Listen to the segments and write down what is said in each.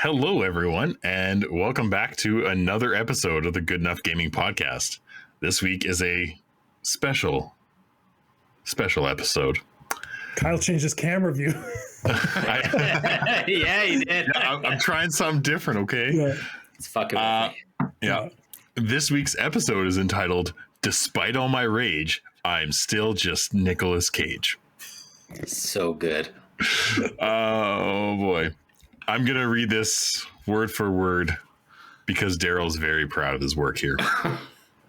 Hello, everyone, and welcome back to another episode of the Good Enough Gaming Podcast. This week is a special episode. Kyle changed his camera view. Yeah, he did. Yeah, I'm trying something different, okay? Yeah. It's fucking with me. Yeah. This week's episode is entitled, Despite All My Rage, I'm Still Just Nicolas Cage. So good. Oh, boy. I'm going to read this word for word because Daryl's very proud of his work here.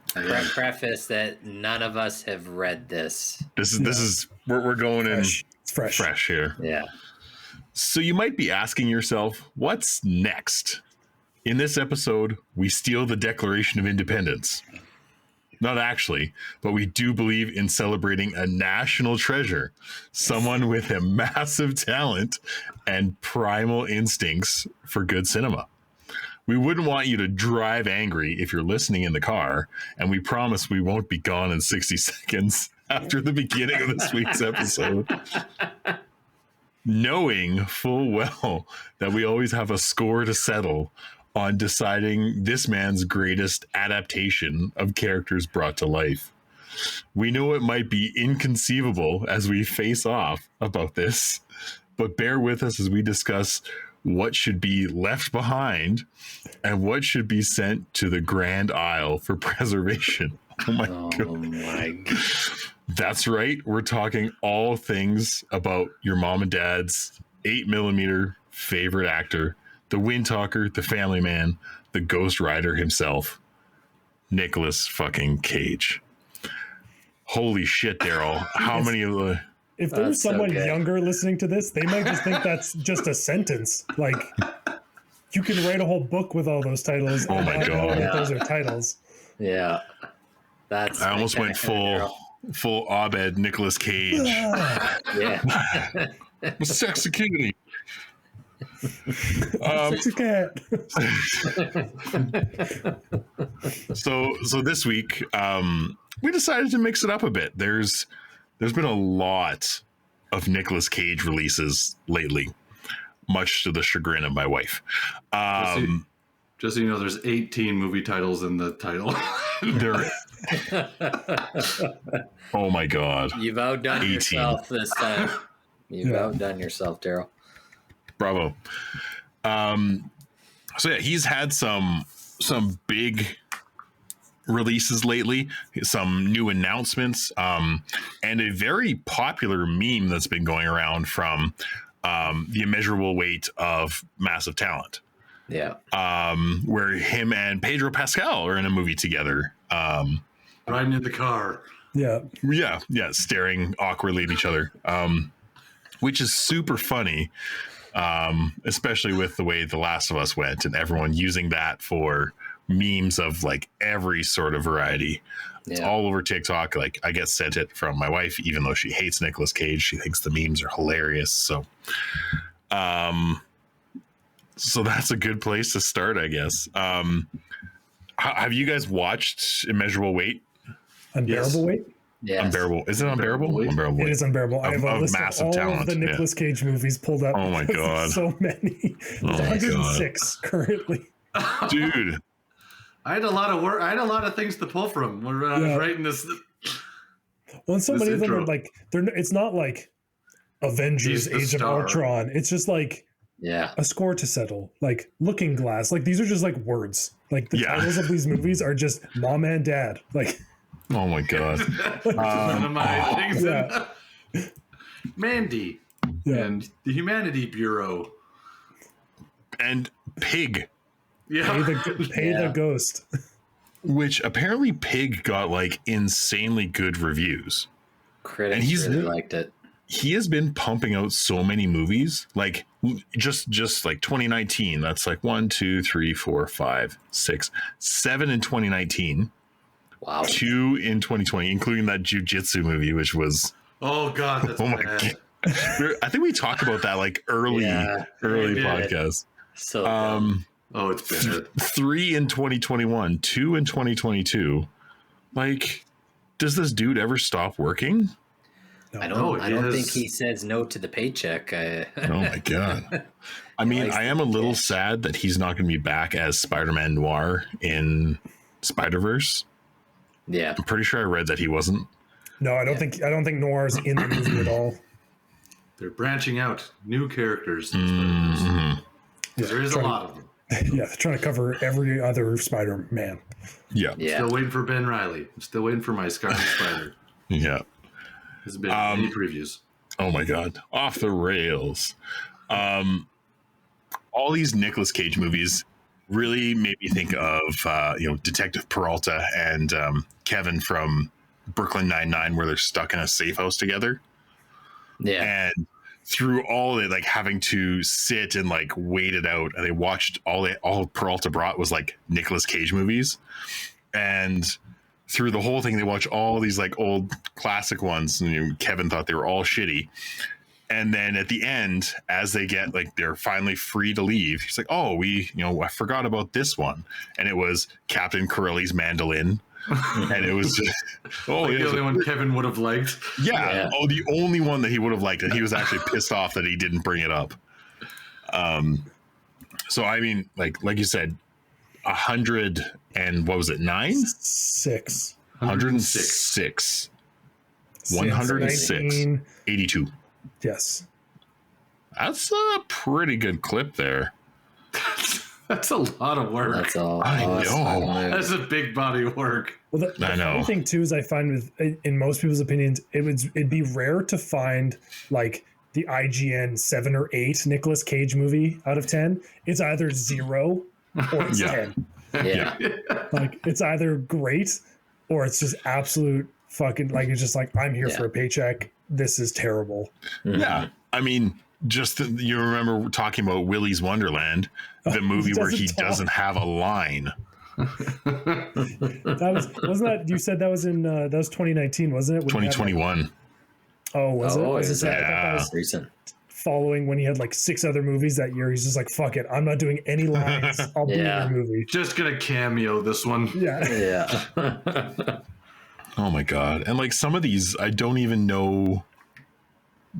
Preface that none of us have read this. This is we're going Fresh. in It's fresh. here. Yeah. So you might be asking yourself, what's next? In this episode, we steal the Declaration of Independence. Not actually, but we do believe in celebrating a national treasure, someone with a massive talent and primal instincts for good cinema. We wouldn't want you to drive angry if you're listening in the car, and we promise we won't be gone in 60 seconds after the beginning of this week's episode. Knowing full well that we always have a score to settle on deciding this man's greatest adaptation of characters brought to life. We know it might be inconceivable as we face off about this, but bear with us as we discuss what should be left behind and what should be sent to the Grand Isle for preservation. Oh my God. That's right. We're talking all things about your mom and dad's 8mm favorite actor, the Windtalker, the family man, the Ghost Rider himself, Nicolas fucking Cage. Holy shit, Daryl. How many of the... If there was someone okay. younger listening to this, they might just think that's just a sentence. Like, you can write a whole book with all those titles. Oh my I don't know God. that those are titles. Yeah. That's I almost went full Abed Nicolas Cage. Yeah. Sexy kitty. Sexy cat. So this week, we decided to mix it up a bit. There's been a lot of Nicolas Cage releases lately, much to the chagrin of my wife. Just so you know, there's 18 movie titles in the title. Oh my God. You've outdone 18. yourself this time. You've outdone yourself, Daryl. Bravo. So yeah, he's had some big releases lately, some new announcements, and a very popular meme that's been going around from The Immeasurable Weight of Massive Talent. Yeah. Where him and Pedro Pascal are in a movie together. Riding in the car. Yeah. Yeah, staring awkwardly at each other, which is super funny, especially with the way The Last of Us went and everyone using that for memes of like every sort of variety. It's all over TikTok. Like, I get sent it from my wife, even though she hates Nicolas Cage. She thinks the memes are hilarious. So that's a good place to start, I guess. Have you guys watched Immeasurable Weight? Unbearable Weight? Yeah. Unbearable. Is it Unbearable? Unbearable It is unbearable. I have a list massive of all talent. of the Nicolas Cage movies pulled up. Oh my God. So many. Oh my 106 currently. Dude. I had a lot of work. I had a lot of things to pull from when I was writing this. Well, and so many of them intro. are like, it's not like Avengers, He's the Age of star. Ultron. It's just like a score to settle, like Looking Glass. Like, these are just like words. Like, the titles of these movies are just mom and dad. Like, Oh my God. One of my things. yeah. Mandy and the Humanity Bureau. And Pig, Yeah. Pay the ghost. which apparently Pig got like insanely good reviews. Critics And he's- really liked it. He has been pumping out so many movies, like just like 2019. That's like 1, 2, 3, 4, 5, 6, 7 in 2019. Wow. 2 in 2020, including that jiu-jitsu movie, which was Oh God, that's oh my bad. God. I think we talked about that like early Yeah. podcast. So Oh, it's bad. 3 in 2021, 2 in 2022. Like, does this dude ever stop working? No. I don't think he says no to the paycheck. Oh my god! I mean, I am a little sad that he's not going to be back as Spider-Man Noir in Spider-Verse. Yeah, I'm pretty sure I read that he wasn't. No, I don't think Noir's in the movie at all. They're branching out new characters. Mm-hmm. There is a lot of them. Yeah, they're trying to cover every other Spider-Man. Yeah. Still waiting for Ben Reilly. I'm still waiting for my Scarlet Spider. Yeah. There's been any previews. Oh my god, off the rails. All these Nicolas Cage movies really made me think of Detective Peralta and Kevin from Brooklyn Nine-Nine, where they're stuck in a safe house together. Yeah. And through all it, like having to sit and like wait it out, and they watched all Peralta brought was like Nicolas Cage movies, and through the whole thing they watch all these like old classic ones, and Kevin thought they were all shitty. And then at the end, as they get like they're finally free to leave, he's like, "Oh, I forgot about this one," and it was Captain Corelli's mandolin, and it was just the only one Kevin would have liked. Yeah. Oh, the only one that he would have liked, and he was actually pissed off that he didn't bring it up. So I mean, like you said, 100 and what was it? 6. 106. 106. 82. Yes. That's a pretty good clip there. That's a lot of work. That's all. I know. That's a big body of work. Well, the funny thing too is I find with in most people's opinions, it'd be rare to find like the IGN 7 or 8 Nicolas Cage movie out of 10. It's either 0 or it's 10. Yeah. Like it's either great or it's just absolute fucking like it's just like I'm here for a paycheck. This is terrible. Yeah. I mean, you remember talking about Willy's Wonderland, the movie where he doesn't have a line. Wasn't that you said that was in that was 2019, wasn't it? 2021. Oh, was it? Was it? That was recent. Following when he had like 6 other movies that year, he's just like, "Fuck it, I'm not doing any lines. I'll be in your movie." Just gonna cameo this one. Yeah. Oh my god! And like some of these, I don't even know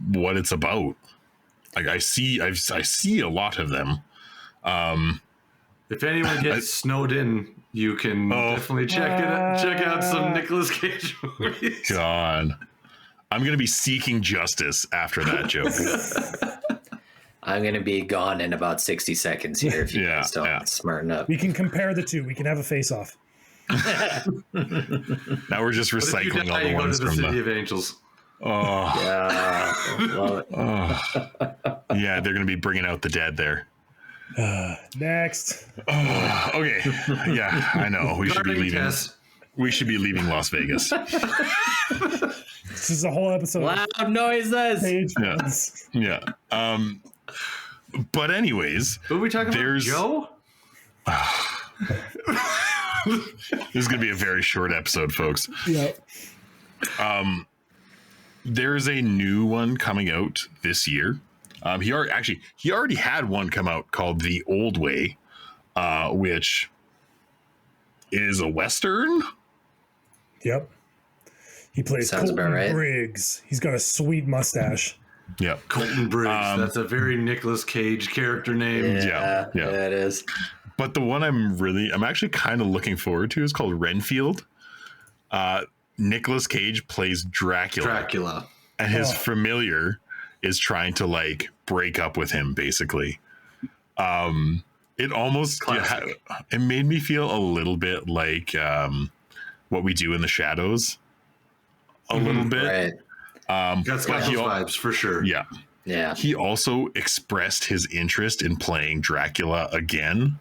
what it's about. Like I see a lot of them. If anyone gets snowed in, you can definitely check out some Nicolas Cage movies. God, I'm gonna be seeking justice after that joke. I'm gonna be gone in about 60 seconds here if you guys don't smarten up. We can compare the two. We can have a face-off. Now we're just recycling all the ones from the City of Angels. Oh yeah, love it. Yeah, they're gonna be bringing out the dead there. Next. Okay. Yeah, I know. We should be leaving. We should be leaving Las Vegas. This is a whole episode. Loud noises. Yeah. But anyways, who are we talking about? Joe. This is gonna be a very short episode, folks. Yeah. There's a new one coming out this year. He already had one come out called The Old Way, which is a Western. Yep. He plays Colton Briggs. He's got a sweet mustache. Yeah. Colton Briggs. That's a very Nicolas Cage character name. Yeah, it is. But the one I'm actually kind of looking forward to is called Renfield. Nicolas Cage plays Dracula. And his familiar is trying to like break up with him, basically. It almost it made me feel a little bit like What We Do in the Shadows. A little bit. Right. Got those vibes for sure. Yeah. Yeah. He also expressed his interest in playing Dracula again.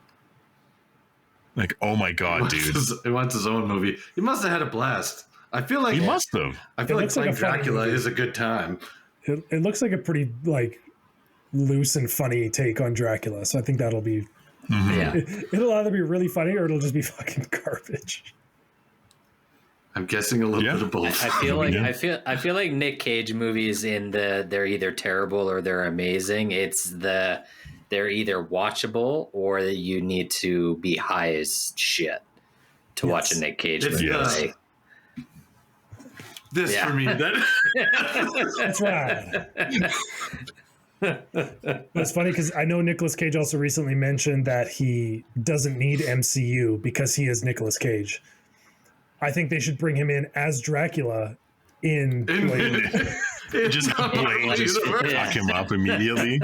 Like, oh my god, dude. He wants his own movie. He must have had a blast. I feel like he must have. I feel like playing Dracula is a good time. It looks like a pretty like loose and funny take on Dracula. So I think that'll be it'll either be really funny or it'll just be fucking garbage. I'm guessing a little bit of both. I feel like Nick Cage movies they're either terrible or they're amazing. They're either watchable or you need to be high as shit to watch a Nick Cage movie. this for me. That's right. But it's funny because I know Nicolas Cage also recently mentioned that he doesn't need MCU because he is Nicolas Cage. I think they should bring him in as Dracula in Blade. Just Blade just fuck him up immediately.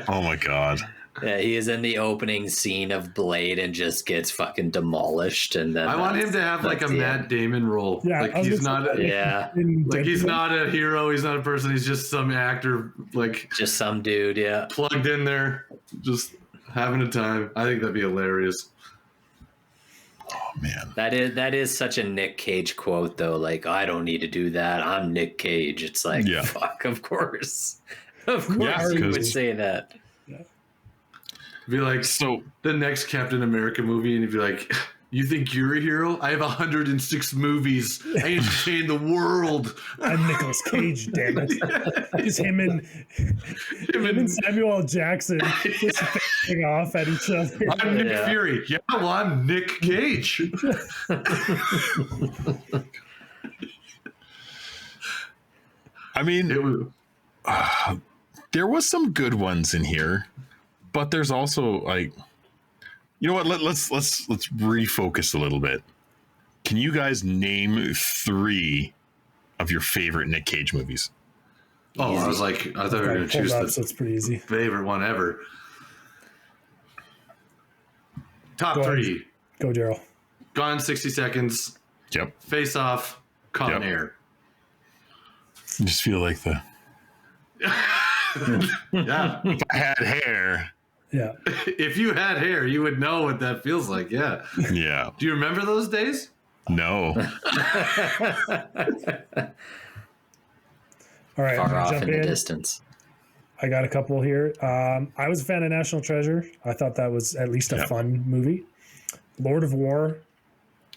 Oh my god. Yeah, he is in the opening scene of Blade and just gets fucking demolished. And then I want him to have like a Matt Damon role. Yeah, like he's not. Like he's not a hero. He's not a person. He's just some actor. Like just some dude. Yeah, plugged in there, just having a time. I think that'd be hilarious. Oh man, that is such a Nick Cage quote though. Like, I don't need to do that. I'm Nick Cage. It's like, fuck, of course, you would say that. Be like, so the next Captain America movie, and he'd be like, you think you're a hero? I have 106 movies. I entertain the world. I'm Nicolas Cage, damn it. Just him and Samuel L. Jackson just facing off at each other. I'm Nick Fury. Yeah, well, I'm Nick Cage. I mean, there was some good ones in here. But there's also like, you know what? Let's refocus a little bit. Can you guys name 3 of your favorite Nick Cage movies? Oh, I thought we were going to choose so it's pretty easy. Favorite one ever. Top 3. Go, Daryl. Gone in 60 Seconds. Yep. Face Off. Con Air. I just feel like the. Yeah. If I had hair. Yeah. If you had hair, you would know what that feels like. Yeah. Yeah. Do you remember those days? No. All right. Far off jump in the distance. I got a couple here. I was a fan of National Treasure. I thought that was at least a fun movie. Lord of War.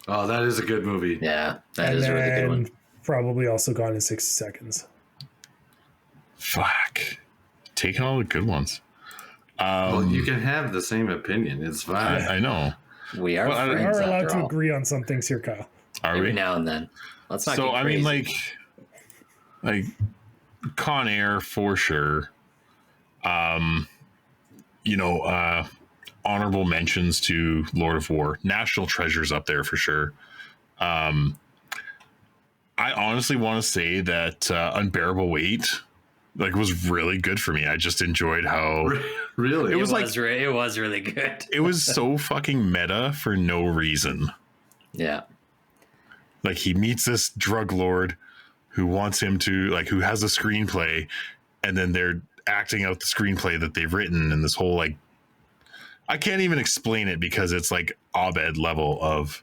Oh, that is a good movie. Yeah, that is a really good one. Probably also Gone in 60 Seconds. Fuck. Taking all the good ones. Well, you can have the same opinion. It's fine. I know. We are friends. We are allowed to all. agree on some things here, Kyle. Are Every we? now and then. Let's not So, get I crazy. mean, like Con Air for sure. Honorable mentions to Lord of War. National Treasure's up there for sure. I honestly want to say that Unbearable Weight was really good for me. I just enjoyed how really it was really good. It was so fucking meta for no reason. Yeah. Like he meets this drug lord who wants him to who has a screenplay, and then they're acting out the screenplay that they've written, and this whole I can't even explain it because it's Abed level of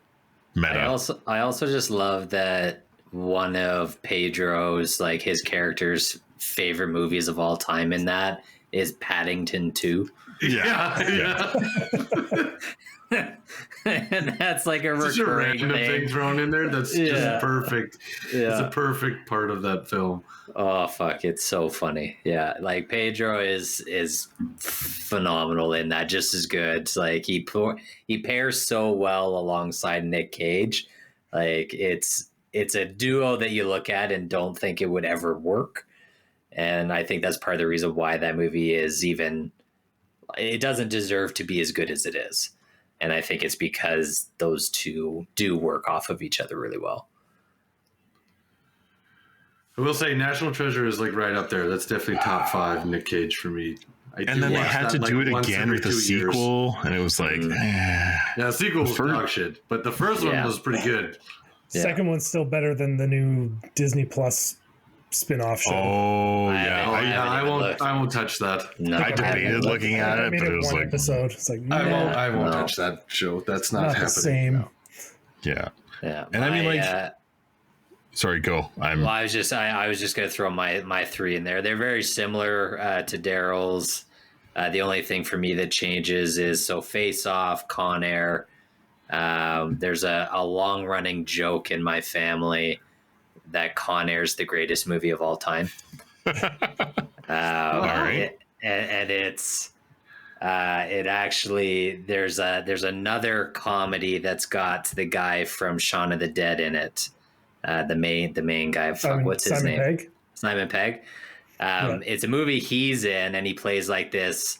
meta. I also just love that one of Pedro's his character's favorite movies of all time in that is Paddington 2. Yeah. And that's a such a recurring random thing thrown in there. That's just perfect. Yeah. It's a perfect part of that film. Oh fuck, it's so funny. Yeah, Pedro is phenomenal in that, just as good. He pairs so well alongside Nick Cage. It's a duo that you look at and don't think it would ever work. And I think that's part of the reason why that movie is it doesn't deserve to be as good as it is. And I think it's because those two do work off of each other really well. I will say National Treasure is right up there. That's definitely top 5 Nick Cage for me. And then they had to do it again with a sequel, and it was yeah, the sequel was dog shit, but the first one was pretty good. Second one's still better than the new Disney Plus spin-off show. Oh yeah, I won't touch that. No, I debated looking at it, but it was one episode. It's I won't touch that show. That's not happening. The same. No. Yeah. And I mean, sorry, go. Well, I was just going to throw my 3 in there. They're very similar to Daryl's. The only thing for me that changes is Face Off, Con Air. There's a long running joke in my family that Con Air is the greatest movie of all time. All right. And it's it actually there's another comedy that's got the guy from Shaun of the Dead in it. the main guy. What's his name? Pegg? Simon Pegg. It's a movie he's in, and he plays like this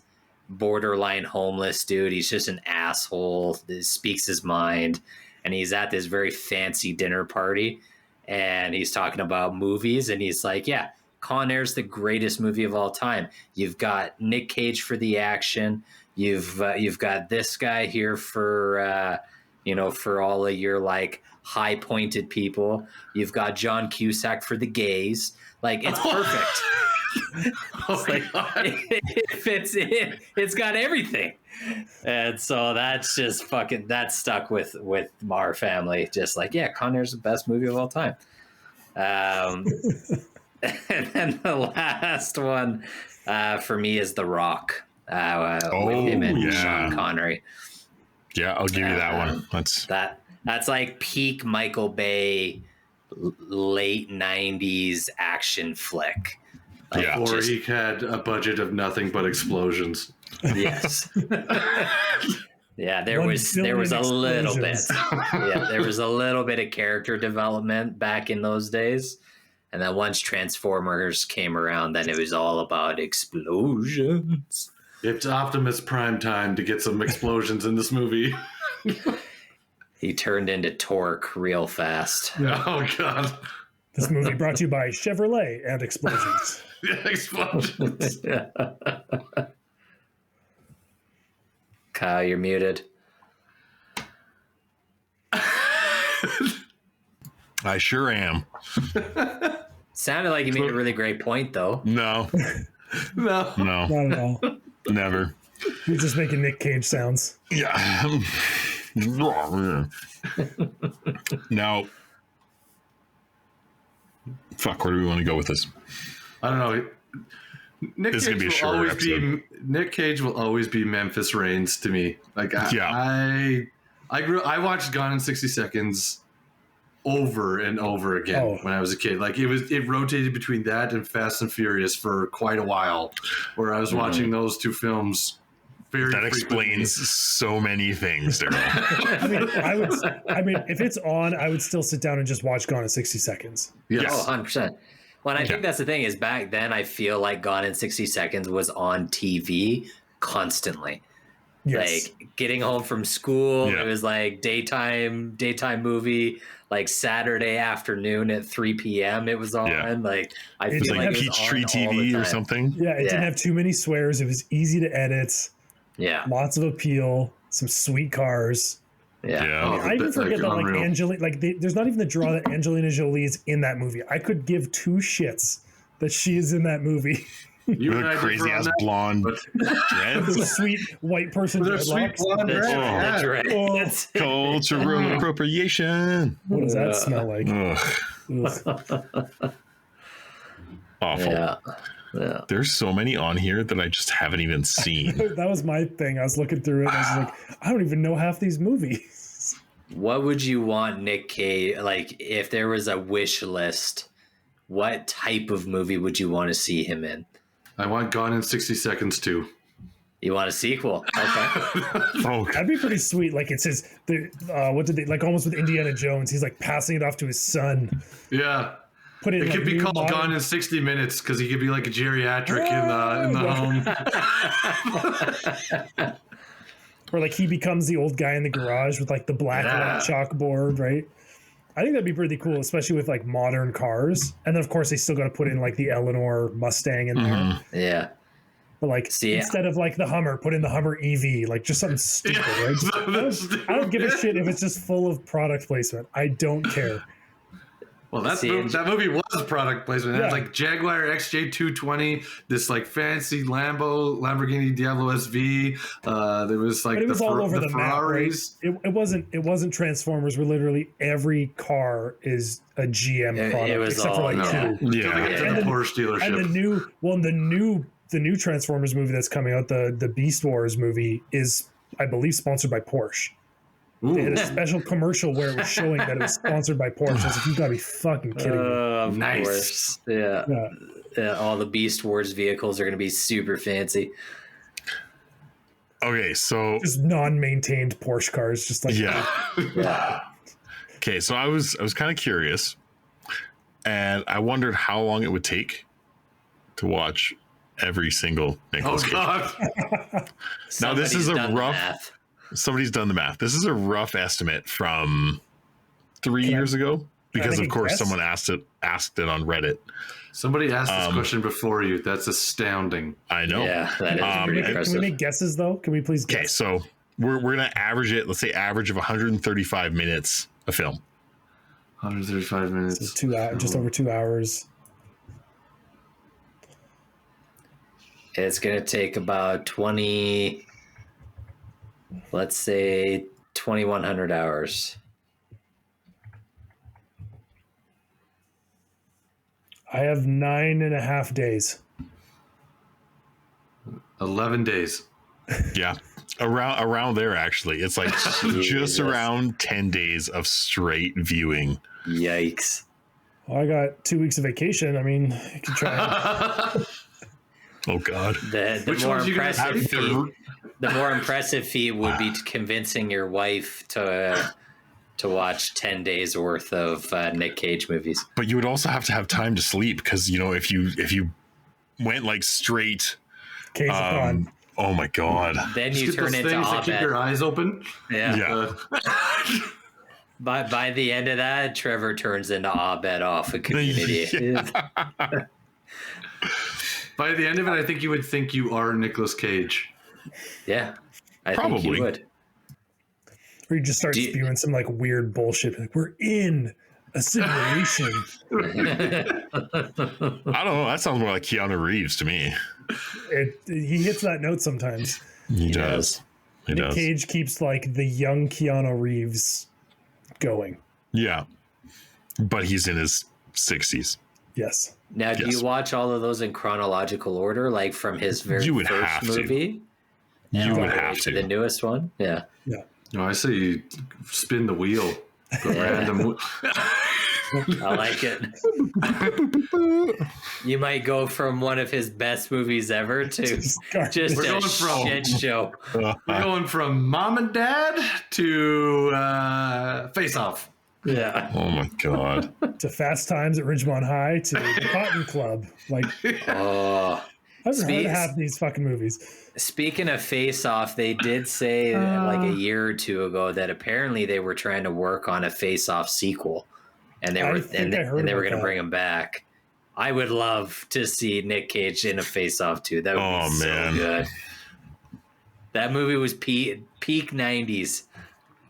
borderline homeless dude. He's just an asshole that speaks his mind, and he's at this very fancy dinner party, and he's talking about movies, and he's like, yeah, Con Air's the greatest movie of all time. You've got Nick Cage for the action. You've got this guy here for for all of your like high pointed people. You've got John Cusack for the gays. Like, it's perfect. Oh my God. It fits in. It's got everything. And so that's just that stuck with our family. Just like, yeah, Con Air's the best movie of all time. And then the last one for me is The Rock. With him and Sean Connery. Yeah, I'll give you that one. That's like peak Michael Bay late 90s action flick. Like, Or he had a budget of nothing but explosions. Yes. Yeah, there was a little bit. Yeah, there was a little bit of character development back in those days. And then once Transformers came around, then it was all about explosions. It's Optimus Prime time to get some explosions in this movie. He turned into Torque real fast. Oh, God. This movie brought to you by Chevrolet and explosions. Yeah, explosions. Kyle, you're muted. I sure am. Sounded like you made a really great point, though. No. No. Not at all. Never. You're just making Nick Cage sounds. Yeah. Now, fuck, where do we want to go with this? I don't know. Nick This is Cage gonna be a will shorter always episode. Nick Cage will always be Memphis Reigns to me. Like I watched Gone in 60 Seconds over and over again when I was a kid. Like it rotated between that and Fast and Furious for quite a while, where I was watching those two films. That explains so many things, Daryl. I mean, if it's on, I would still sit down and just watch Gone in 60 Seconds. Yes. Oh, 100%. Well, I think that's the thing is back then I feel like Gone in 60 Seconds was on TV constantly. Yes. Like getting home from school, it was like daytime movie, like Saturday afternoon at 3 p.m. it was on. Yeah. Like I It's feel like like it was Peachtree on all the TV or time. something. Yeah, it didn't have too many swears. It was easy to edit. Yeah. Lots of appeal. Some sweet cars. Yeah. Yeah. I even forget that like unreal. Angelina, like there's not even the draw that Angelina Jolie is in that movie. I could give two shits that she is in that movie. You and With I differ crazy on ass that, blonde but- dreads. The sweet white person With her sweet dreadlocks. blonde That's dread. right. Oh. That's it. Cultural appropriation. What does that smell like? Ugh, Ugh. awful. Yeah. Yeah. There's so many on here that I just haven't even seen. That was my thing. I was looking through it and I was like, I don't even know half these movies. What would you want Nick Cage, like if there was a wish list, what type of movie would you want to see him in? I want Gone in 60 Seconds too. You want a sequel? Okay. Oh, That'd be pretty sweet. Like it says, what did they like? Almost with Indiana Jones, he's like passing it off to his son. Yeah. Put it. It in, could like, be new called modern- Gone in 60 Minutes because he could be like a geriatric in the home. Or like he becomes the old guy in the garage with like the black and white chalkboard, right? I think that'd be pretty cool, especially with like modern cars. And then of course they still got to put in like the Eleanor Mustang in there. Yeah. But like instead of like the Hummer, put in the Hummer EV, like just something stupid, right? I don't give a shit if it's just full of product placement. I don't care. Well, that movie was product placement. It had like Jaguar XJ220, this like fancy Lamborghini Diablo SV. There was like But it was all over the Ferraris. map, right? It wasn't Transformers where literally every car is a GM product, it was except all, for like two. yeah. And the Porsche dealership. And the new Transformers movie that's coming out, the Beast Wars movie, is I believe sponsored by Porsche. They had a special commercial where it was showing that it was sponsored by Porsche. I was like, you gotta be fucking kidding me. Of Nice. course. Yeah. All the Beast Wars vehicles are going to be super fancy. Okay, so Just non-maintained Porsche cars, just like yeah. Yeah. Okay, so I was kind of curious and I wondered how long it would take to watch every single Nicolas Cage. God. Now, this is a rough. Math. Somebody's done the math. This is a rough estimate from 3 Can I- years ago, because I of course guess? someone asked it on Reddit. Somebody asked this question before you. That's astounding. I know. Yeah, that is pretty Can impressive. we make guesses though? Can we please Okay, guess? so we're gonna average it. Let's say average of 135 minutes a film. 135 minutes. So 2 hours, just over 2 hours. It's going to take about 20, let's say 2,100 hours. I have 9.5 days. 11 days. Yeah, around there actually. It's like just around 10 days of straight viewing. Yikes. Well, I got 2 weeks of vacation. I mean, I could try. Oh God. The Which more ones you gonna impressive say? feat, the more impressive feat would be convincing your wife to watch 10 days worth of Nick Cage movies. But you would also have to have time to sleep, because if you went like straight, Cage on. oh my God. Then Just you get turn those into things that keep your Abed. eyes open. Yeah. Yeah. By the end of that, Trevor turns into Abed off a Community. Yeah. By the end of it, I think you would think you are Nicolas Cage. Yeah, I think Probably. you would. Or you just start Do you- spewing some like weird bullshit. Like, we're in a simulation. I don't know. That sounds more like Keanu Reeves to me. He hits that note sometimes. He does. does. He Nick does. Cage keeps like the young Keanu Reeves going. Yeah. But he's in his 60s. Yes. Now, do Yes. you watch all of those in chronological order, like from his very You would first have to. movie? You all would the way have to the to. newest one. Yeah. No, I say you spin the wheel. The Yeah. random. I like it. You might go from one of his best movies ever to just We're a going from- shit show. We're going from Mom and Dad to Face Off. Yeah. Oh my God. To Fast Times at Ridgemont High to the Cotton Club. Like, Oh. I haven't heard Speaks- half of these fucking movies. Speaking of Face Off, they did say like a year or two ago that apparently they were trying to work on a Face Off sequel, and they I were think I heard and they were about going to that. bring him back. I would love to see Nick Cage in a Face Off too. That would Oh, be so man. good. That movie was peak 90s.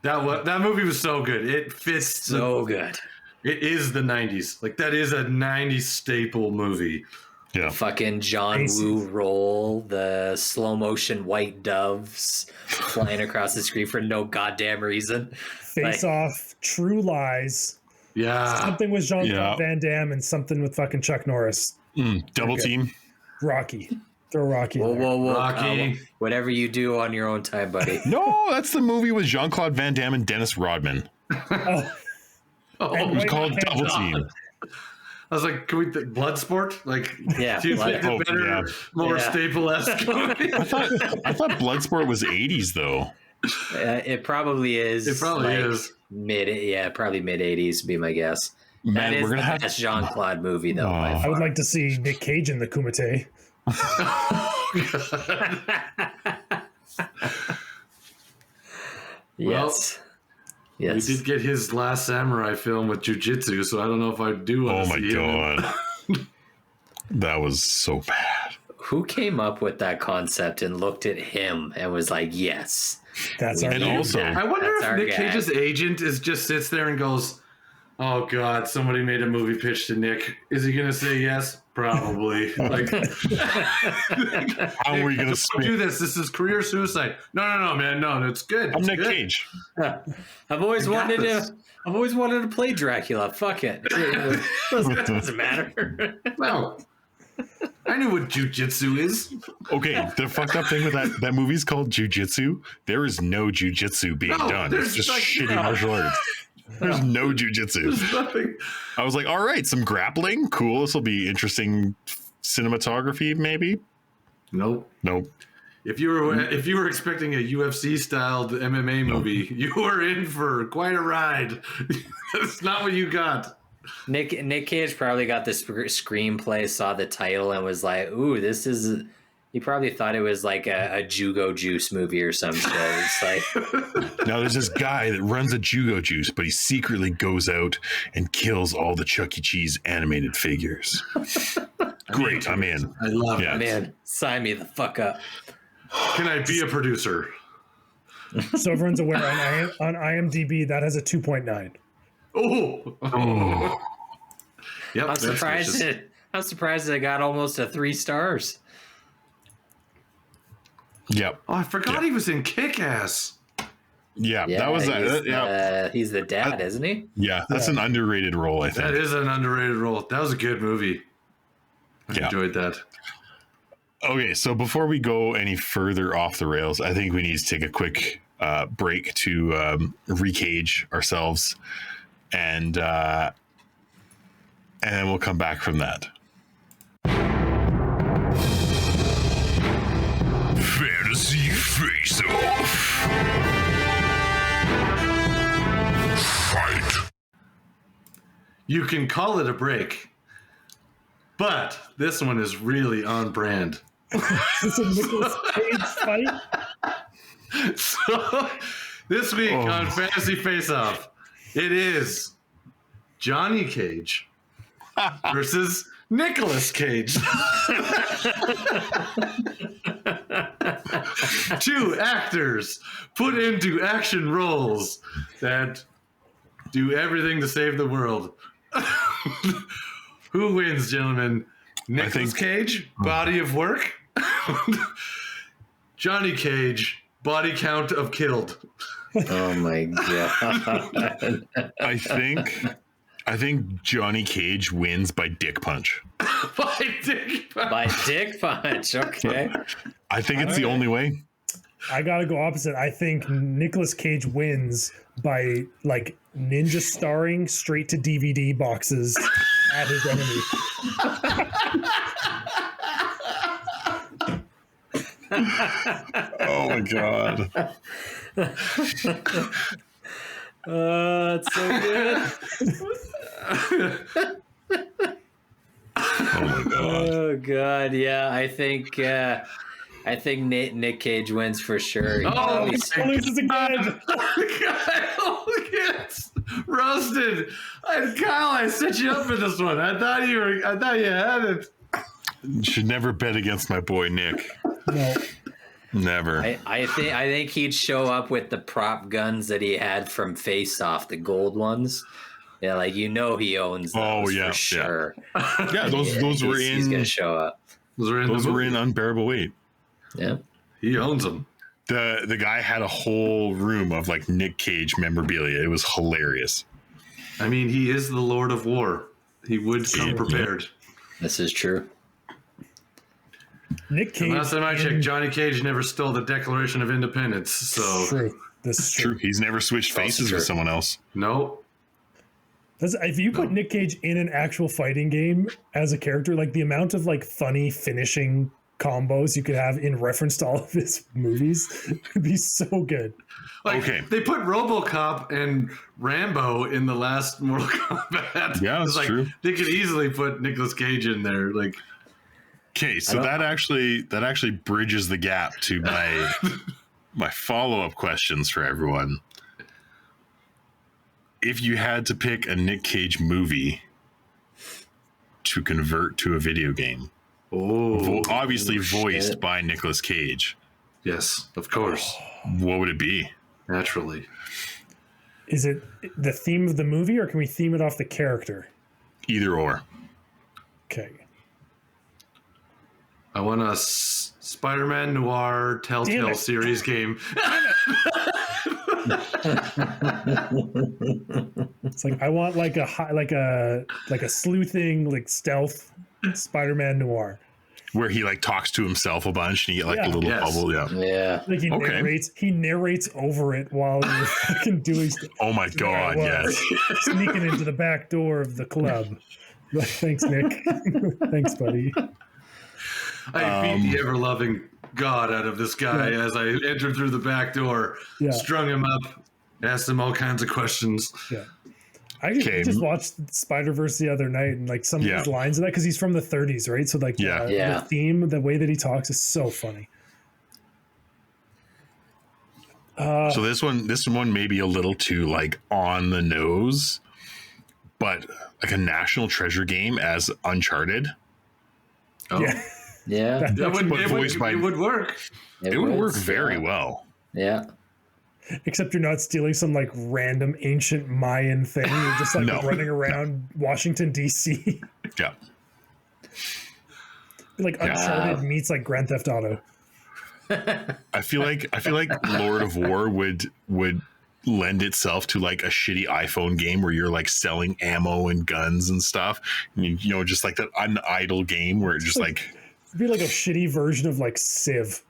That movie was so good. It fits. So good. It is the 90s. Like, that is a 90s staple movie. Yeah. Fucking John Casey. Woo roll, the slow motion white doves flying across the screen for no goddamn reason. Face Off, True Lies, Yeah. something with Jean-Claude Yeah. Van Damme, and something with fucking Chuck Norris. Double Okay. team. Rocky. Throw Rocky in Whoa, there. whoa, whoa. Rocky. Whatever you do on your own time, buddy. No, that's the movie with Jean-Claude Van Damme and Dennis Rodman. Oh, Oh, And It was Wait, called can't Double talk. Team. I was like, can we Bloodsport? Like, Yeah, do you Blood- think the better, yeah. more Yeah. staple-esque movie? I thought Bloodsport was 80s though. It probably is. It probably is. Probably mid 80s, be my guess. Man, That is we're gonna the have best Jean Claude movie, though. by Oh. I would far. like to see Nick Cage in the Kumite. Yes. Yes. We did get his Last Samurai film with jujitsu, so I don't know if I do want Oh to my see him. God. That was so bad. Who came up with that concept and looked at him and was like, yes. That's we our And need also- that. I wonder That's if our Nick guy." Cage's agent just sits there and goes, "Oh God, somebody made a movie pitch to Nick. Is he gonna say yes? Probably." Like, How are you gonna don't spin? do this? This is career suicide. No, man. No, it's good. I'm It's Nick good. Cage. I've always I got wanted this. to. I've always wanted to play Dracula. Fuck it. It doesn't matter. Well, I knew what jujitsu is. Okay, the fucked up thing with that movie's called Jiu-Jitsu. There is no jiu-jitsu being No, done. It's there's just like- shitty no. martial arts. There's no jiu-jitsu. There's nothing. I was like, all right, some grappling. Cool. This will be interesting cinematography, maybe. Nope. Nope. If you were expecting a UFC styled MMA movie, you were in for quite a ride. That's not what you got. Nick Cage probably got the screenplay, saw the title, and was like, "Ooh, this is." He probably thought it was like a Jugo Juice movie or some shit. It's like, now there's this guy that runs a Jugo Juice, but he secretly goes out and kills all the Chuck E. Cheese animated figures. Great, I'm in. I love it. Man, sign me the fuck up. Can I be a producer? So everyone's aware on IMDb that has a 2.9. Oh. Yep. I'm surprised it got almost a 3 stars. Yep. Oh, I forgot he was in Kick-Ass. Yeah, that was he's the dad, isn't he? Yeah, that's an underrated role, I think. That is an underrated role. That was a good movie. I enjoyed that. Okay, so before we go any further off the rails, I think we need to take a quick break to recage ourselves, and then we'll come back from that. Fantasy Face Off. Fight. You can call it a break, but this one is really on brand. It's a Nicolas Cage fight. So this week on Fantasy Face Off, it is Johnny Cage versus Nicolas Cage. Two actors put into action roles that do everything to save the world. Who wins, gentlemen? Nicolas Cage, body of work. Johnny Cage, body count of killed. Oh my god! I think Johnny Cage wins by dick punch. By dick punch. By dick punch. Okay. I think it's the only way. I gotta go opposite. I think Nicolas Cage wins by like ninja starring straight to DVD boxes at his enemy. Oh my god. It's so good. Oh my god. Oh god, yeah. I think Nick Cage wins for sure. Oh, Loses again. Kyle gets roasted. Kyle, I set you up for this one. I thought you had it. You should never bet against my boy Nick. No. Never. I think he'd show up with the prop guns that he had from Face Off, the gold ones. Yeah, like he owns those for sure. Yeah, those were in. He's gonna show up. Those were in Unbearable Weight. Yeah, he owns them. The guy had a whole room of like Nick Cage memorabilia. It was hilarious. I mean, he is the Lord of War. He would come prepared. This is true. Nick Cage. Last time I checked, Johnny Cage never stole the Declaration of Independence. So true. This is true. He's never switched faces with someone else. Nope. If you put Nick Cage in an actual fighting game as a character, like the amount of like funny finishing combos you could have in reference to all of his movies would be so good. Like, they put RoboCop and Rambo in the last Mortal Kombat. Yeah, that's true. They could easily put Nicolas Cage in there. Like, okay, so that actually bridges the gap to my follow-up questions for everyone. If you had to pick a Nick Cage movie to convert to a video game, obviously voiced by Nicolas Cage. Yes, of course. What would it be? Naturally. Is it the theme of the movie, or can we theme it off the character? Either or. Okay. I want a Spider-Man Noir Telltale series game. It's like I want like a sleuthing, like stealth Spider-Man Noir, where he like talks to himself a bunch and you get like a little bubble. Yeah. Like he narrates over it while you're fucking doing stuff. Oh my god, yes. Sneaking into the back door of the club. Like, thanks, Nick. Thanks, buddy. I beat the ever-loving God out of this guy as I entered through the back door, strung him up, asked him all kinds of questions. Yeah. I just watched Spider-Verse the other night, and like some of his lines in that, because he's from the 30s, right? So like the theme, the way that he talks is so funny. So this one may be a little too like on the nose, but like a national treasure game as Uncharted. Oh. Yeah. It would work. It would work very well. Yeah. Except you're not stealing some like random ancient Mayan thing. You're just like running around Washington, D.C. Yeah. Like Uncharted meets like Grand Theft Auto. I feel like Lord of War would lend itself to like a shitty iPhone game where you're like selling ammo and guns and stuff. And, you know, just like that unidle game where it just like it'd be like a shitty version of like Civ.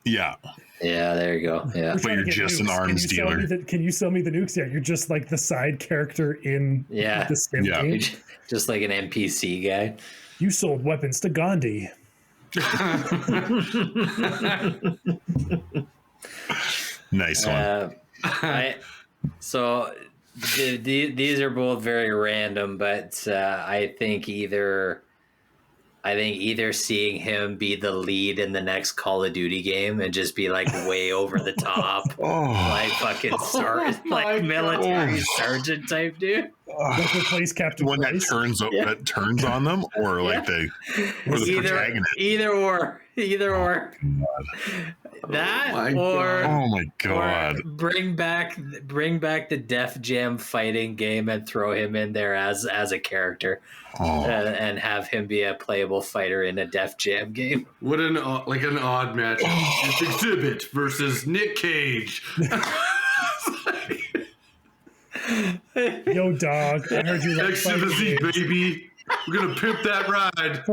Yeah. Yeah, there you go. Yeah. But you're just an arms dealer. Can you sell me the nukes? Yeah, you're just like the side character in the Civ game. Just like an NPC guy. You sold weapons to Gandhi. Nice one. So these are both very random, but I think either seeing him be the lead in the next Call of Duty game and just be like way over the top, like fucking military sergeant type dude. Like replace Captain One Price. that turns on them, or like the protagonist. Either or. That oh my god! Or bring back the Def Jam fighting game and throw him in there as a character, and have him be a playable fighter in a Def Jam game. What an odd match! It's Exhibit versus Nick Cage. Yo, dog! I heard you like Exhibit, baby. We're gonna pimp that ride.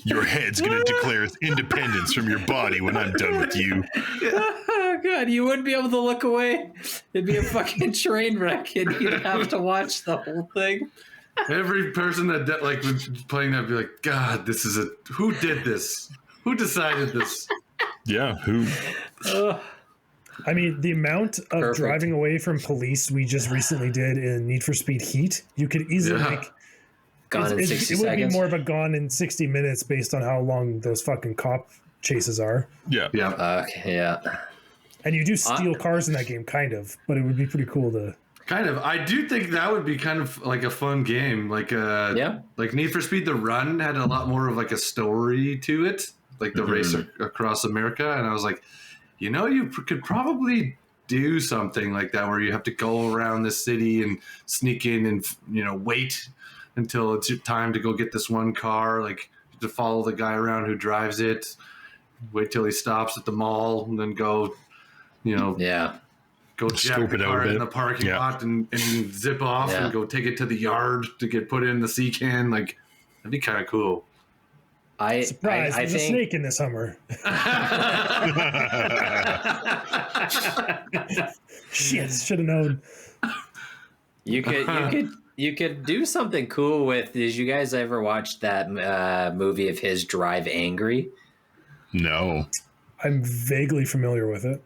Your head's gonna declare its independence from your body when I'm done with you. Oh god, you wouldn't be able to look away. It'd be a fucking train wreck, and you'd have to watch the whole thing. Every person that like was playing that would be like, God, this is who did this? Who decided this? Yeah, who? I mean, the amount of driving away from police we just recently did in Need for Speed Heat, you could easily make. Gone in 60 it would seconds. be more of a Gone in 60 minutes based on how long those fucking cop chases are. Yeah. Okay, yeah. And you do steal cars in that game, kind of, but it would be pretty cool to. Kind of. I do think that would be kind of like a fun game. Like like Need for Speed The Run had a lot more of like a story to it, like the race across America. And I was like, you could probably do something like that where you have to go around the city and sneak in and, wait until it's time to go get this one car, like to follow the guy around who drives it, wait till he stops at the mall, and then go jack the car in the parking lot and zip off and go take it to the yard to get put in the sea can. Like, that'd be kind of cool. Surprise, there's a snake in this Hummer. Shit, should have known. You could do something cool with. Did you guys ever watch that movie of his, Drive Angry? No. I'm vaguely familiar with it.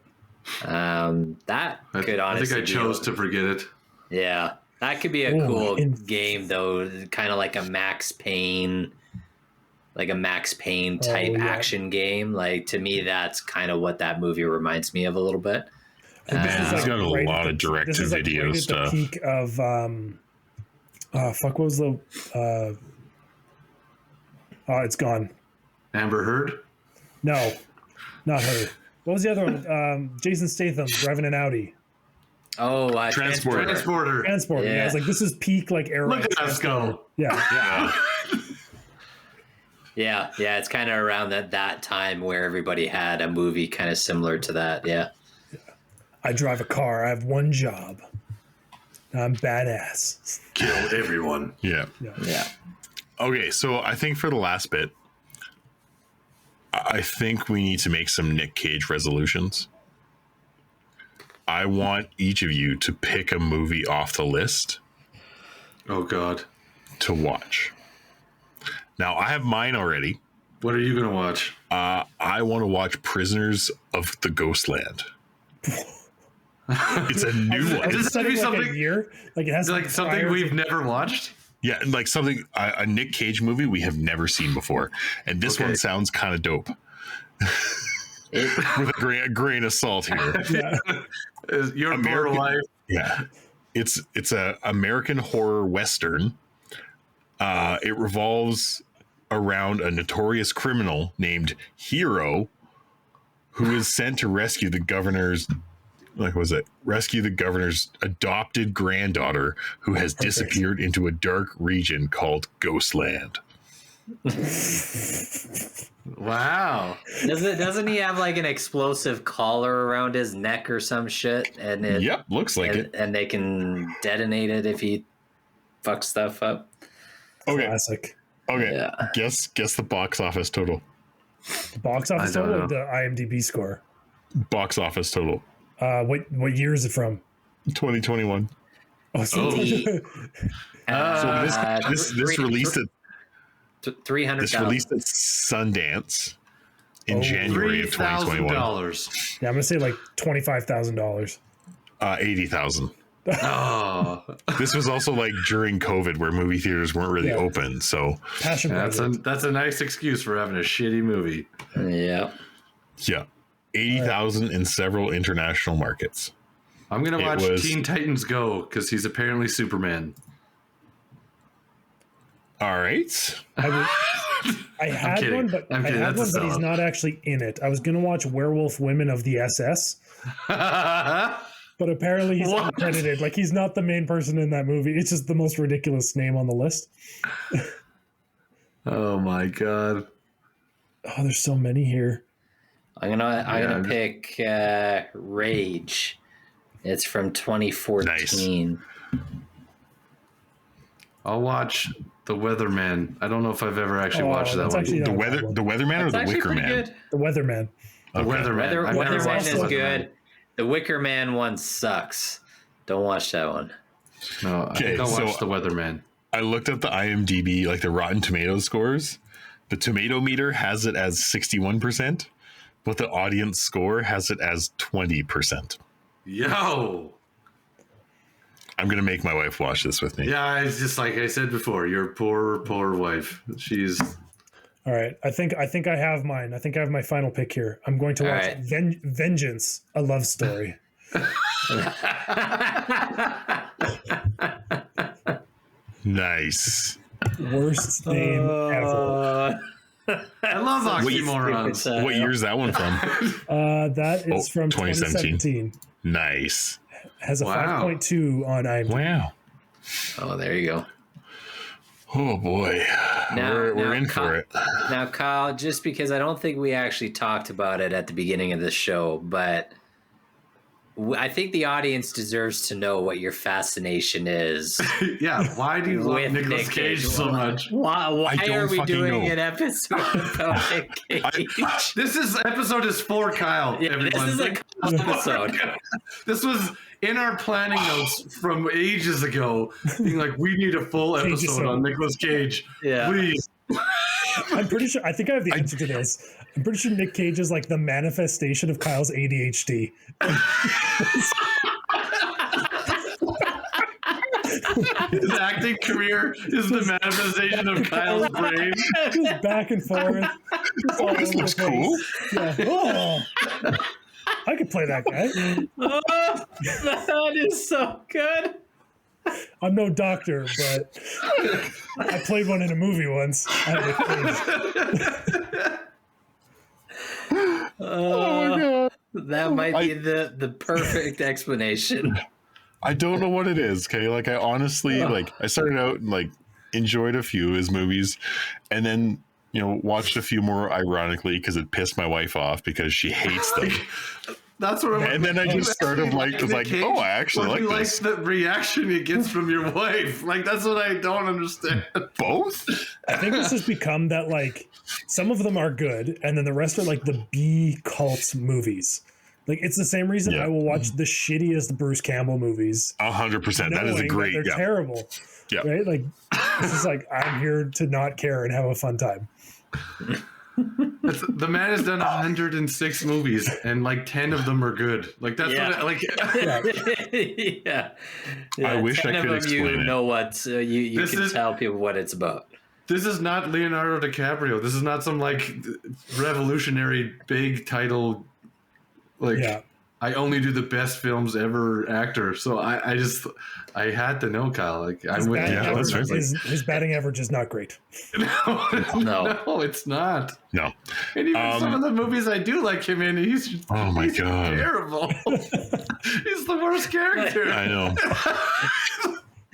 That could honestly. I think I chose to forget it. Yeah, that could be a cool game though, kind of like a Max Payne, type action game. Like, to me, that's kind of what that movie reminds me of a little bit. It's got a lot of direct-to-video stuff. The peak of what was the? It's gone. Amber Heard? No, not her. What was the other one? Jason Statham driving an Audi. Oh, Transporter. Yeah, I was like, this is peak like era. Look at us go. Yeah. Yeah. It's kind of around that time where everybody had a movie kind of similar to that. Yeah. I drive a car. I have one job. I'm badass. Kill everyone. Yeah. Okay, so I think for the last bit, I think we need to make some Nick Cage resolutions. I want each of you to pick a movie off the list. Oh, God. To watch. Now, I have mine already. What are you going to watch? I want to watch Prisoners of the Ghostland. It's a new one. Does it have to be something a year? Like it has like something we've never watched? Yeah, like something a Nick Cage movie we have never seen before, and this one sounds kind of dope. With a grain of salt here. Yeah. Your poor wife. Yeah, it's a American horror western. It revolves around a notorious criminal named Hero, who is sent to rescue the governor's adopted granddaughter, who has disappeared into a dark region called Ghostland. Wow. Doesn't he have like an explosive collar around his neck or some shit? And looks like it. And they can detonate it if he fucks stuff up. Okay. Classic. Okay. Yeah. Guess the box office total. The box office total or the IMDb score? Box office total. What year is it from? 2021. So this released at 300,000. This released at Sundance in January of 2021. Yeah, I'm gonna say like $25,000. 80,000. Oh, this was also like during COVID, where movie theaters weren't really open. So that's a nice excuse for having a shitty movie. Yeah. 80,000 in several international markets. I'm gonna watch Teen Titans Go because he's apparently Superman. All right. I had one, but he's not actually in it. I was gonna watch Werewolf Women of the SS, but apparently he's uncredited. Like he's not the main person in that movie. It's just the most ridiculous name on the list. Oh my god! Oh, there's so many here. I'm gonna pick Rage. It's from 2014. Nice. I'll watch The Weatherman. I don't know if I've ever actually watched that one. The Weatherman or The Wicker Man? Good. The Weatherman. The Weatherman. Weatherman is good. The Wicker Man one sucks. Don't watch that one. No, I think I'll watch The Weatherman. I looked up the IMDb, like the Rotten Tomatoes scores. The tomato meter has it as 61%, but the audience score has it as 20%. Yo! I'm going to make my wife watch this with me. Yeah, it's just like I said before, your poor wife. She's... All right. I think I have mine. I think I have my final pick here. I'm going to watch Vengeance, A Love Story. Nice. Worst name ever. I love oxymorons. What year is that one from? That is from 2017. Nice. Has a 5.2 on IMDb. Wow. Oh, there you go. Oh boy. We're in for it. Now, Kyle, just because I don't think we actually talked about it at the beginning of the show, but I think the audience deserves to know what your fascination is. Yeah, why do you love Nicolas Cage so much? Why are we doing an episode about Nick Cage? This episode is for Kyle, everyone. This is a Kyle episode. This was in our planning notes from ages ago, being like, we need a full episode on Nicolas Cage. Yeah. Please. I'm pretty sure, I think I have the answer to this. I'm pretty sure Nick Cage is like the manifestation of Kyle's ADHD. His acting career is the manifestation of Kyle's brain. Just back and forth. This looks cool. Yeah. Oh, I could play that guy. Oh, that is so good. I'm no doctor, but I played one in a movie once. Oh my god. That might be the perfect explanation. I don't know what it is. Okay. Like I honestly, I started out and like enjoyed a few of his movies and then, watched a few more ironically because it pissed my wife off because she hates them. That's what I'm. And then I just started I actually like this. The reaction it gets from your wife. Like that's what I don't understand. Both? I think this has become that some of them are good, and then the rest are like the B cult movies. Like it's the same reason I will watch the shittiest Bruce Campbell movies. 100%. That is a great. They're terrible. Yeah. Right. Like it's just like I'm here to not care and have a fun time. The man has done 106 movies, and like 10 of them are good. Like that's what like. Yeah. I wish I 10 could of them explain you it. know what you can tell people what it's about. This is not Leonardo DiCaprio. This is not some like revolutionary big title. Like I only do the best films ever actor. So I had to know, Kyle. Like his batting average is not great. No, it's not. No. And even some of the movies I do like him in, he's God, terrible. He's the worst character. I know.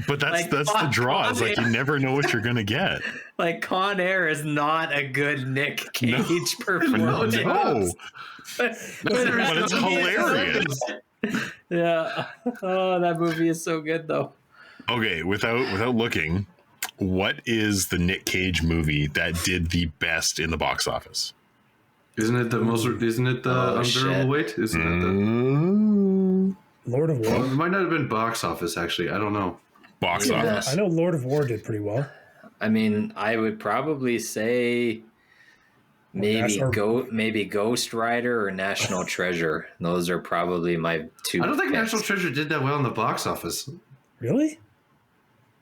But that's the draw. It's like you never know what you're gonna get. Like Con Air is not a good Nick Cage performance. No. But it's hilarious. Yeah. Oh, that movie is so good though. Okay, without looking, what is the Nick Cage movie that did the best in the box office? Isn't it the Unbearable Weight? Isn't it the Lord of War? It might not have been box office actually. I don't know. Box office. I know Lord of War did pretty well. I mean, I would probably say maybe Ghost Rider or National Treasure. Those are probably my two. I don't think picks. National Treasure did that well in the box office. Really?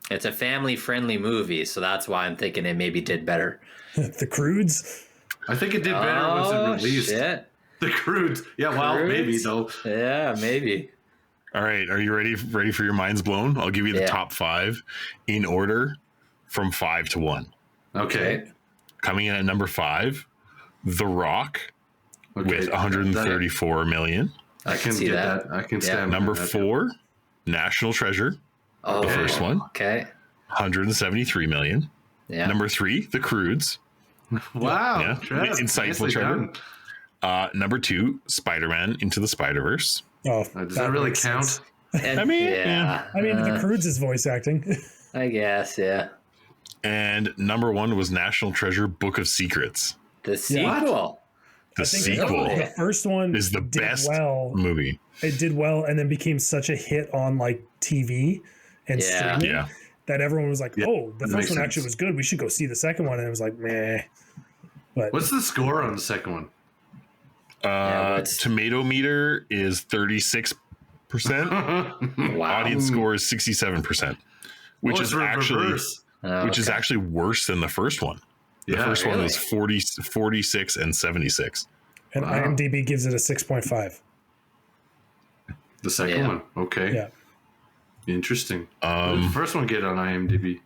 It's a family-friendly movie, so that's why I'm thinking it maybe did better. The Croods? I think it did better once it released. Shit. The Croods. Yeah, well, maybe though. Yeah, maybe. All right, are you ready for your minds blown? I'll give you the top 5 in order from 5 to 1. Okay. Coming in at number 5, The Rock with 134 million. I can get that. I can stand Number 4, National Treasure. Oh, the first one. Okay. 173 million. Yeah. Number 3, The Croods. Wow. Yeah. Trev, Insightful, Trevor. Number 2, Spider-Man Into the Spider-Verse. Oh, does that really count? And, I mean, the Croods is voice acting. I guess, yeah. And number 1 was National Treasure Book of Secrets. The sequel. The sequel. The first one is the best movie. It did well and then became such a hit on like TV and streaming that everyone was like, oh, the first one actually was good. We should go see the second one. And it was like, meh. But what's the score on the second one? Tomato meter is 36%. Wow. Audience score is 67%, which is actually worse than the first one. The first one was 46 and 76. And IMDb gives it a 6.5. The second one, okay. Yeah. Interesting. What did the first one get on IMDb?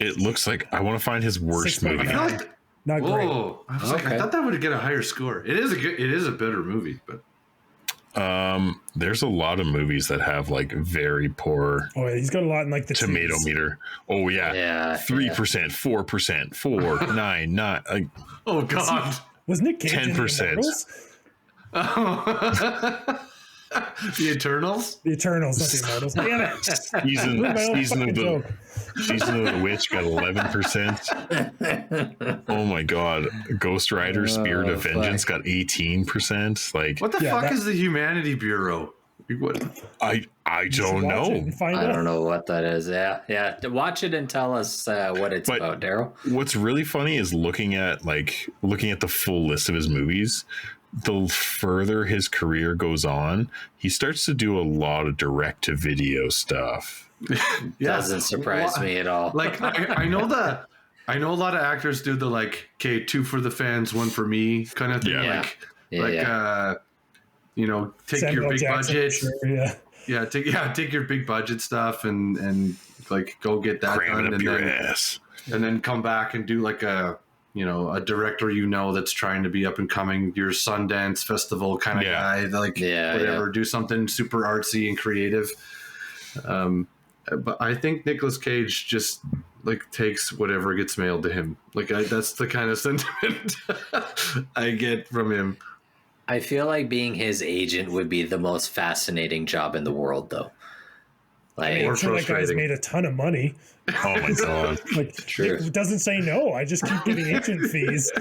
It looks like I want to find his worst movie. Not great. Oh, I was like, I thought that would get a higher score. It is a better movie, but there's a lot of movies that have like very poor. Oh, he's got a lot in like the tomato meter. Oh yeah, 3%, 4%, 4, 9, 9. Like, oh god, was Nick Cage 10%? The Eternals? The Eternals, not the Immortals. Damn it. Season of the Witch got 11%. Oh my god. Ghost Rider Spirit of Vengeance got 18%. Like, what the fuck is the Humanity Bureau? What? I don't know. I don't know what that is. Yeah. Watch it and tell us what it's about, Daryl. What's really funny is looking at the full list of his movies. The further his career goes on, he starts to do a lot of direct-to-video stuff. Doesn't surprise me at all. Like I know a lot of actors do the like, okay, 2 for the fans, 1 for me kind of thing. Take Samuel your big Jackson, budget. Sure, take your big budget stuff and like go get that Cram done it up your ass. And then come back and do like a director that's trying to be up and coming, your Sundance Festival kind of guy, do something super artsy and creative. But I think Nicolas Cage just like takes whatever gets mailed to him. Like that's the kind of sentiment I get from him. I feel like being his agent would be the most fascinating job in the world, though. Like, I'm sure that guy's made a ton of money. Oh my god! True. It doesn't say no. I just keep getting agent fees.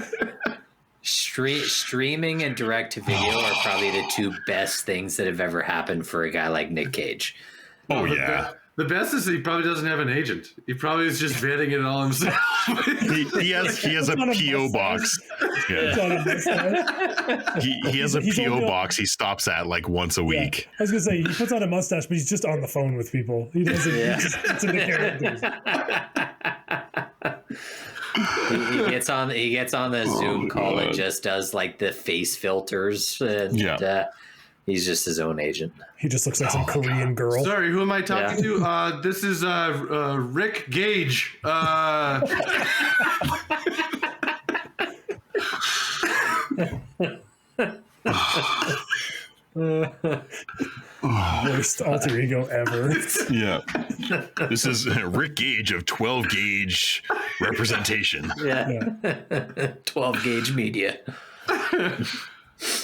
Streaming and direct to video are probably the 2 best things that have ever happened for a guy like Nick Cage. Oh yeah. The best is he probably doesn't have an agent. He probably is just vetting it all himself. he has a PO box. Yeah. He has a PO box he stops at like once a week. I was gonna say he puts on a mustache, but he's just on the phone with people. He doesn't. Yeah. He just gets into characters. He gets on the Zoom call and just does like the face filters. And, he's just his own agent. He just looks like some Korean girl. Sorry, who am I talking to? This is Rick Gage. Worst alter ego ever. Yeah. This is Rick Gage of 12 Gauge Representation. Yeah. 12 Gauge Media.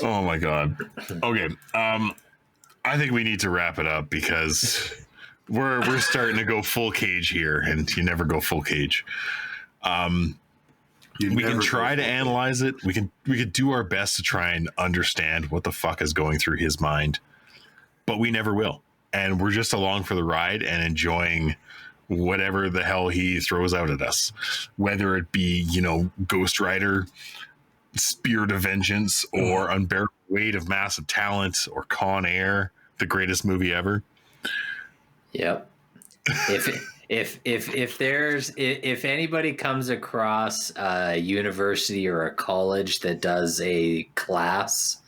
Oh my God. Okay. I think we need to wrap it up because we're starting to go full cage here, and you never go full cage. We can try to analyze it. We could do our best to try and understand what the fuck is going through his mind, but we never will. And we're just along for the ride and enjoying whatever the hell he throws out at us, whether it be, Ghost Rider, Spirit of Vengeance, or Unbearable Weight of Massive Talent, or Con Air, the greatest movie ever. Yep. If anybody comes across a university or a college that does a class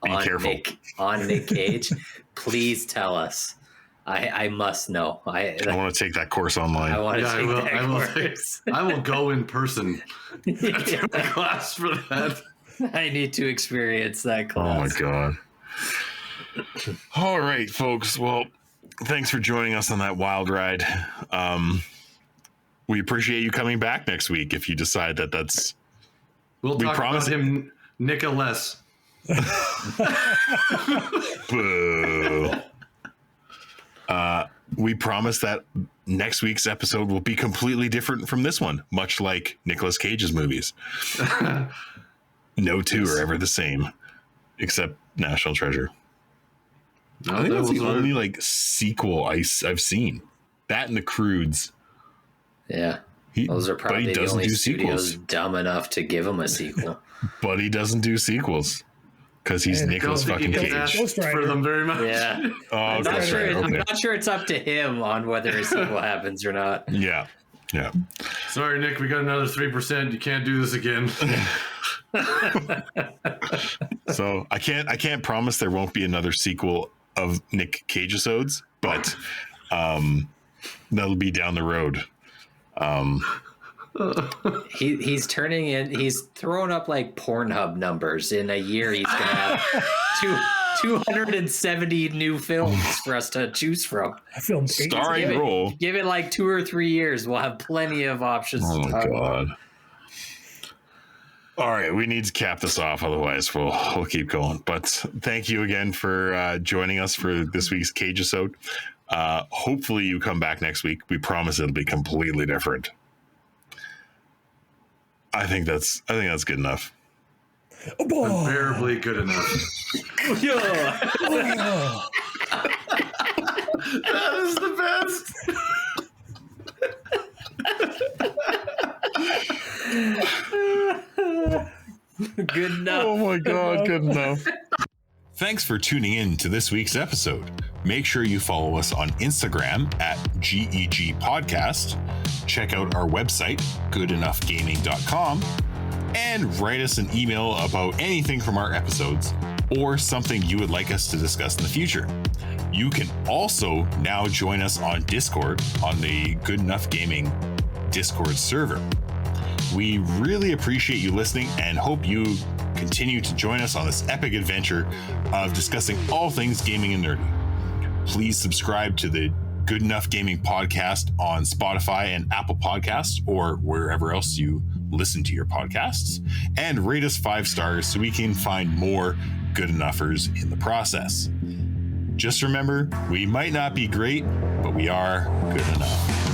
on Nick Cage, please tell us. I must know. I want to take that course online. I want to take that course. I will go in person to a class for that. I need to experience that class. Oh my God. All right, folks. Well, thanks for joining us on that wild ride. We appreciate you coming back next week if you decide that's... We'll talk about him, Nicolas. Boo. We promise that next week's episode will be completely different from this one, much like Nicolas Cage's movies. No two are ever the same, except National Treasure. No, I think that's the only sequel I've seen. That and The Croods. Yeah, those are probably the only studios dumb enough to give him a sequel. But he doesn't do sequels because he's Nicolas fucking Cage. For them very much. Yeah, I'm not sure it's up to him on whether a sequel happens or not. Yeah. Sorry, Nick, we got another 3%. You can't do this again. So I can't promise there won't be another sequel of Nick Cage-episodes, but that'll be down the road. He's throwing up like Pornhub numbers. In a year he's gonna have 270 new films for us to choose from. I filmed starring role. Give it like 2 or 3 years, we'll have plenty of options. Oh my God. All right, we need to cap this off, otherwise we'll keep going. But thank you again for joining us for this week's Cage episode. Hopefully you come back next week. We promise it'll be completely different. I think that's good enough. Unbearably good enough. That is the best. Good enough. Oh my God, good enough. Thanks for tuning in to this week's episode. Make sure you follow us on Instagram at GEG Podcast. Check out our website, goodenoughgaming.com, and write us an email about anything from our episodes or something you would like us to discuss in the future. You can also now join us on Discord on the Good Enough Gaming Discord server. We really appreciate you listening and hope you continue to join us on this epic adventure of discussing all things gaming and nerdy. Please subscribe to the Good Enough Gaming podcast on Spotify and Apple Podcasts or wherever else you listen to your podcasts, and rate us 5 stars so we can find more good enoughers in the process. Just remember, we might not be great, but we are good enough.